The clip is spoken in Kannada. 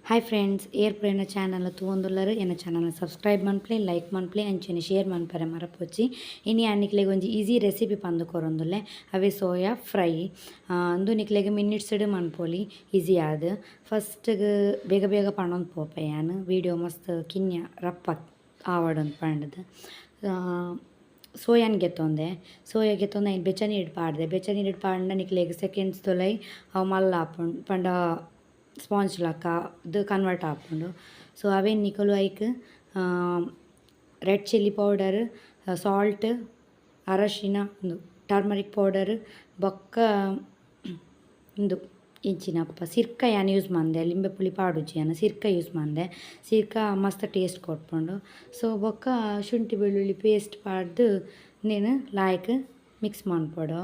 ಹಾಯ್ ಫ್ರೆಂಡ್ಸ್ ಏರ್ ಪ್ರೇನ ಚಾನಲ್ ತೂವೊಂದುಲ್ಲರು ಎನ್ನ ಚಾನಲ್ ಸಬ್ಸ್ಕ್ರೈಬ್ ಮನ್ಪ್ಲೆ ಲೈಕ್ ಮನ್ಪ್ಲೆ ಅಂಚನೆ ಶೇರ್ ಮನ್ಪರೆ ಮರಪೊಚ್ಚಿ ಇನಿ ಆ ನಿಕ್ಲೆಗ್ ಒಂಜಿ ಈಸಿ ರೆಸಿಪಿ ಪಂದು ಕೊರೊಂದುಲ್ಲೆ ಅವೇ ಸೋಯಾ ಫ್ರೈ ಅಂದು ನಿಕ್ಲೆಗ್ ಮಿನಿಟ್ಸ್ಡ್ ಮನ್ಪೊಲಿ ಈಸಿ ಆದ್ ಫಸ್ಟ್ಗ್ ಬೇಗ ಬೇಗ ಪಣೊಂದು ಪೋಪೆ ಯಾನ್ ವೀಡಿಯೋ ಮಸ್ತ್ ಕಿನ್ಯ ರಪ್ಪ ಆವಡೊಂದು ಪಂಡದು ಸೋಯಾನ್ ಗೆತ್ತೊಂದೆ ಸೋಯಾ ಗೆತ್ತೊಂದು ಐನ್ ಬೆಚ್ಚ ನೀರು ಪಾಡ್ದೆ ಬೆಚ್ಚ ನೀರು ಪಾಡ್ನ ನಿಕ್ಲೆಗ್ ಸೆಕೆಂಡ್ಸ್ ತೊಲೈ ಅವು ಮಲ್ಲ ಆಪುಂಡು ಪಂಡ ಸ್ಪಾಂಜ್ ಲಕ ಇದು ಕನ್ವರ್ಟ್ ಆಪುಂಡು. ಸೊ ಅವೇನು ನಿಕಲು ಐಕ್ ರೆಡ್ ಚಿಲ್ಲಿ ಪೌಡರ್, ಸಾಲ್ಟ್, ಅರಶಿನ ಒಂದು ಟರ್ಮರಿಕ್ ಪೌಡರ್ ಬೊಕ್ಕ ಇಂದು ಇಂಚಿನಪ್ಪ ಸಿರ್ಕ ಯಾನ್ ಯೂಸ್ ಮಂದೆ ಲಿಂಬೆ ಪುಳಿ ಪಾಡುಜಿ ಯಾನ ಸಿರ್ಕ ಯೂಸ್ ಮಂದೆ ಸಿರ್ಕ ಮಸ್ತ್ ಟೇಸ್ಟ್ ಕೊಟ್ಪುಂಡು. ಸೊ ಬೊಕ್ಕ ಶುಂಠಿ ಬೆಳ್ಳುಳ್ಳಿ ಪೇಸ್ಟ್ ಪಾಡ್ದು ನೀನು ಲಾಯ್ಕ್ ಮಿಕ್ಸ್ ಮಾಡ್ಕೊಡು.